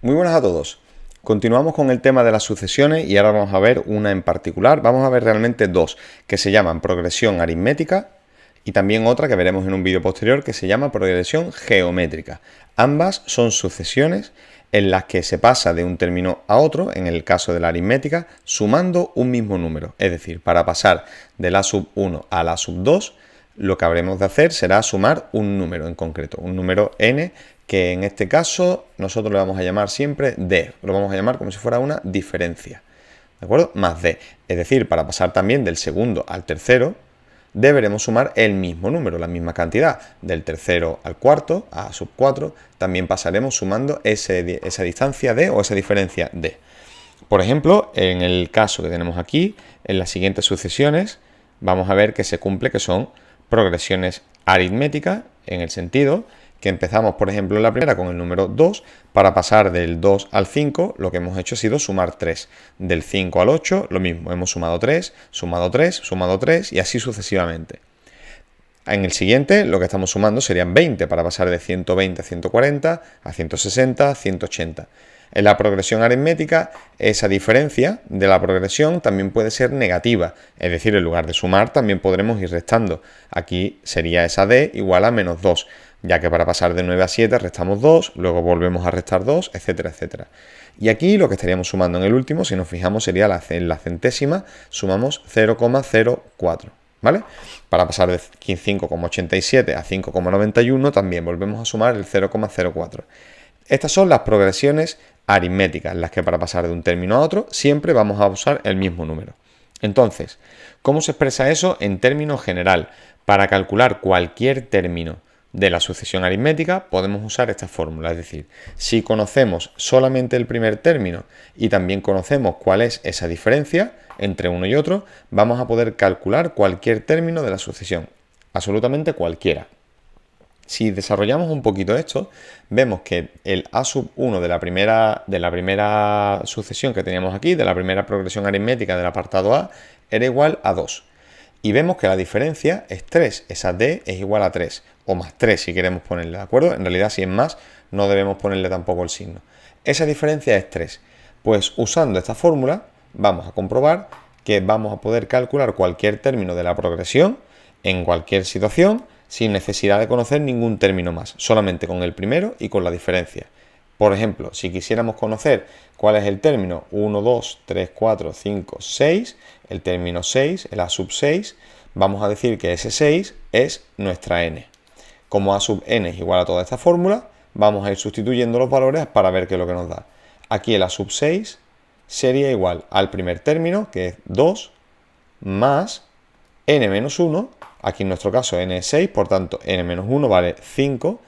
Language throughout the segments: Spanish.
Muy buenas a todos. Continuamos con el tema de las sucesiones y ahora vamos a ver una en particular. Vamos a ver realmente dos que se llaman progresión aritmética y también otra que veremos en un vídeo posterior que se llama progresión geométrica. Ambas son sucesiones en las que se pasa de un término a otro, en el caso de la aritmética, sumando un mismo número. Es decir, para pasar de la sub 1 a la sub 2, lo que habremos de hacer será sumar un número en concreto, un número n, que en este caso nosotros le vamos a llamar siempre d, lo vamos a llamar como si fuera una diferencia, ¿de acuerdo? Más d, es decir, para pasar también del segundo al tercero, deberemos sumar el mismo número, la misma cantidad. Del tercero al cuarto, a sub 4, también pasaremos sumando esa distancia d o esa diferencia d. Por ejemplo, en el caso que tenemos aquí, en las siguientes sucesiones, vamos a ver que se cumple que son progresiones aritméticas, en el sentido que empezamos, por ejemplo, en la primera con el número 2, para pasar del 2 al 5, lo que hemos hecho ha sido sumar 3. Del 5 al 8, lo mismo, hemos sumado 3, sumado 3, sumado 3 y así sucesivamente. En el siguiente, lo que estamos sumando serían 20, para pasar de 120 a 140, a 160, a 180. En la progresión aritmética, esa diferencia de la progresión también puede ser negativa, es decir, en lugar de sumar también podremos ir restando. Aquí sería esa d igual a menos 2, ya que para pasar de 9 a 7 restamos 2, luego volvemos a restar 2, etcétera, etcétera. Y aquí lo que estaríamos sumando en el último, si nos fijamos, sería en la centésima, sumamos 0,04. ¿Vale? Para pasar de 5,87 a 5,91 también volvemos a sumar el 0,04. Estas son las progresiones aritméticas, las que para pasar de un término a otro siempre vamos a usar el mismo número. Entonces, ¿cómo se expresa eso en términos general? Para calcular cualquier término de la sucesión aritmética podemos usar esta fórmula, es decir, si conocemos solamente el primer término y también conocemos cuál es esa diferencia entre uno y otro, vamos a poder calcular cualquier término de la sucesión, absolutamente cualquiera. Si desarrollamos un poquito esto, vemos que el a sub 1 de la primera sucesión que teníamos aquí, de la primera progresión aritmética del apartado A, era igual a 2. Y vemos que la diferencia es 3, esa d es igual a 3, o más 3 si queremos ponerle, ¿de acuerdo? En realidad si es más, no debemos ponerle tampoco el signo. Esa diferencia es 3. Pues usando esta fórmula, vamos a comprobar que vamos a poder calcular cualquier término de la progresión en cualquier situación, sin necesidad de conocer ningún término más, solamente con el primero y con la diferencia. Por ejemplo, si quisiéramos conocer cuál es el término 1, 2, 3, 4, 5, 6, el término 6, el a sub 6, vamos a decir que ese 6 es nuestra n. Como a sub n es igual a toda esta fórmula, vamos a ir sustituyendo los valores para ver qué es lo que nos da. Aquí el a sub 6 sería igual al primer término, que es 2, más n menos 1, aquí en nuestro caso n es 6, por tanto n menos 1 vale 5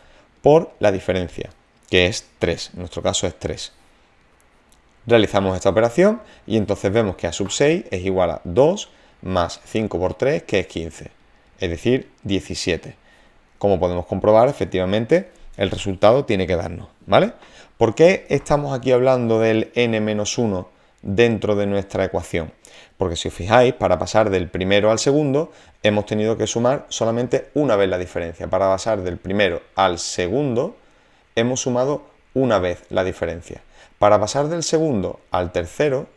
por la diferencia, que es 3, en nuestro caso es 3. Realizamos esta operación y entonces vemos que a sub 6 es igual a 2 más 5 por 3, que es 15, es decir, 17. Como podemos comprobar, efectivamente, el resultado tiene que darnos, ¿vale? ¿Por qué estamos aquí hablando del n menos 1 dentro de nuestra ecuación? Porque si os fijáis, para pasar del primero al segundo, hemos tenido que sumar solamente una vez la diferencia. Para pasar del primero al segundo, hemos sumado una vez la diferencia. Para pasar del segundo al tercero,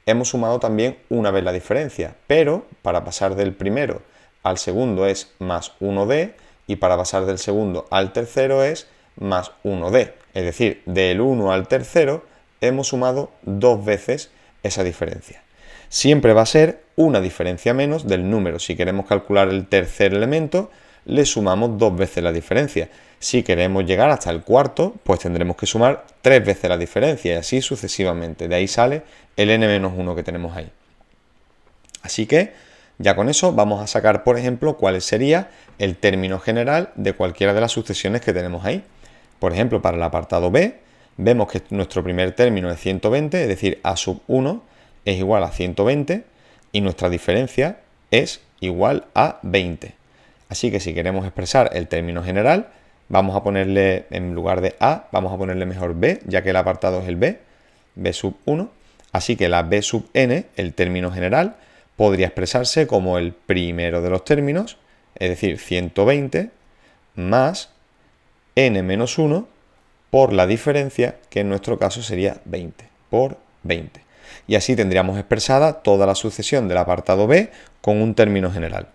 hemos sumado también una vez la diferencia. Pero para pasar del primero al segundo es más 1d y para pasar del segundo al tercero es más 1d. Es decir, del 1 al tercero hemos sumado dos veces esa diferencia. Siempre va a ser una diferencia menos del número. Si queremos calcular el tercer elemento, le sumamos dos veces la diferencia. Si queremos llegar hasta el cuarto, pues tendremos que sumar tres veces la diferencia y así sucesivamente. De ahí sale el n-1 que tenemos ahí. Así que ya con eso vamos a sacar, por ejemplo, cuál sería el término general de cualquiera de las sucesiones que tenemos ahí. Por ejemplo, para el apartado B, vemos que nuestro primer término es 120, es decir, a sub 1 es igual a 120 y nuestra diferencia es igual a 20. Así que si queremos expresar el término general, vamos a ponerle, en lugar de A, vamos a ponerle mejor B, ya que el apartado es el B, B sub 1. Así que la B sub n, el término general, podría expresarse como el primero de los términos, es decir, 120 más n menos 1 por la diferencia, que en nuestro caso sería 20 por 20. Y así tendríamos expresada toda la sucesión del apartado B con un término general.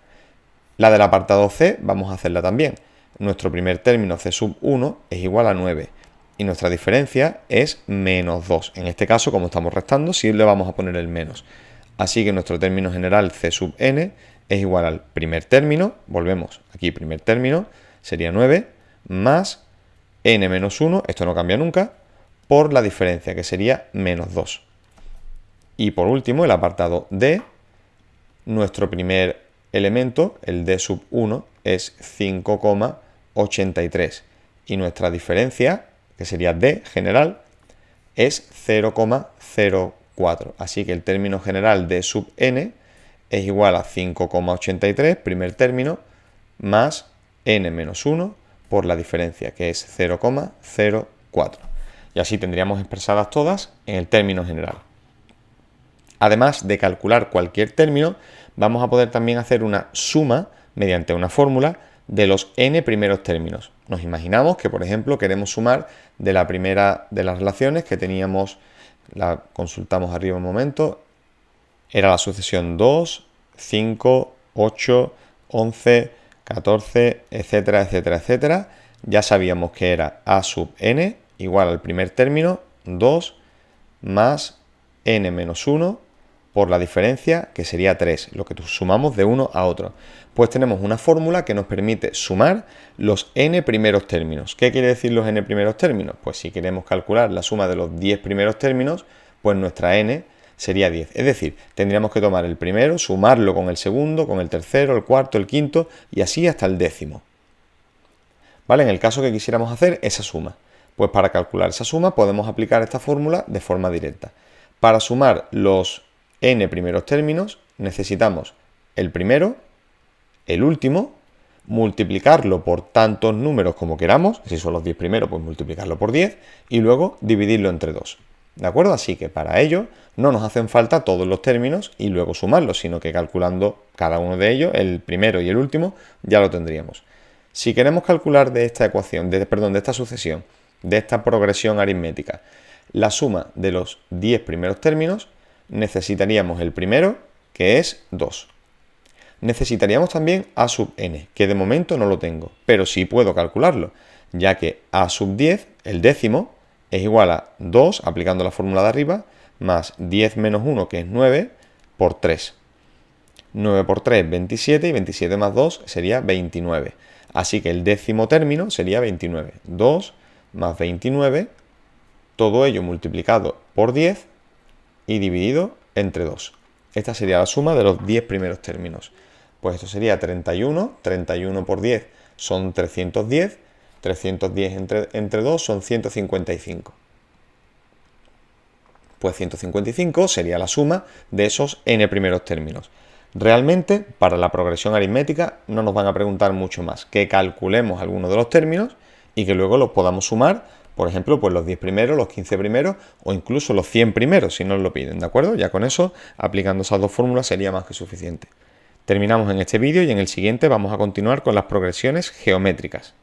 La del apartado C vamos a hacerla también. Nuestro primer término C sub 1 es igual a 9 y nuestra diferencia es menos 2. En este caso, como estamos restando, sí le vamos a poner el menos. Así que nuestro término general C sub n es igual al primer término, volvemos aquí, primer término, sería 9, más n menos 1, esto no cambia nunca, por la diferencia, que sería menos 2. Y por último, el apartado D, nuestro primer elemento, el D sub 1, es 5,83. Y nuestra diferencia, que sería D general, es 0,04. Así que el término general D sub n es igual a 5,83, primer término, más n menos 1 por la diferencia, que es 0,04. Y así tendríamos expresadas todas en el término general. Además de calcular cualquier término, vamos a poder también hacer una suma mediante una fórmula de los n primeros términos. Nos imaginamos que, por ejemplo, queremos sumar de la primera de las relaciones que teníamos, la consultamos arriba un momento, era la sucesión 2, 5, 8, 11, 14, etcétera, etcétera, etcétera. Ya sabíamos que era a sub n igual al primer término, 2, más n menos 1 por la diferencia, que sería 3, lo que sumamos de uno a otro. Pues tenemos una fórmula que nos permite sumar los n primeros términos. ¿Qué quiere decir los n primeros términos? Pues si queremos calcular la suma de los 10 primeros términos, pues nuestra n sería 10. Es decir, tendríamos que tomar el primero, sumarlo con el segundo, con el tercero, el cuarto, el quinto y así hasta el décimo. ¿Vale? En el caso que quisiéramos hacer esa suma, pues para calcular esa suma podemos aplicar esta fórmula de forma directa. Para sumar los n primeros términos necesitamos el primero, el último, multiplicarlo por tantos números como queramos, si son los 10 primeros, pues multiplicarlo por 10 y luego dividirlo entre 2. ¿De acuerdo? Así que para ello no nos hacen falta todos los términos y luego sumarlos, sino que calculando cada uno de ellos, el primero y el último, ya lo tendríamos. Si queremos calcular de esta ecuación, de esta sucesión, de esta progresión aritmética, la suma de los 10 primeros términos, necesitaríamos el primero, que es 2. Necesitaríamos también a sub n, que de momento no lo tengo, pero sí puedo calcularlo, ya que a sub 10, el décimo, es igual a 2, aplicando la fórmula de arriba, más 10 menos 1, que es 9, por 3. 9 por 3, 27, y 27 más 2 sería 29. Así que el décimo término sería 29. 2 más 29, todo ello multiplicado por 10 y dividido entre 2. Esta sería la suma de los 10 primeros términos. Pues esto sería 31, 31 por 10 son 310, 310 entre 2 son 155. Pues 155 sería la suma de esos n primeros términos. Realmente, para la progresión aritmética no nos van a preguntar mucho más, que calculemos algunos de los términos y que luego los podamos sumar, por ejemplo, pues los 10 primeros, los 15 primeros o incluso los 100 primeros, si nos lo piden, ¿de acuerdo? Ya con eso, aplicando esas dos fórmulas sería más que suficiente. Terminamos en este vídeo y en el siguiente vamos a continuar con las progresiones geométricas.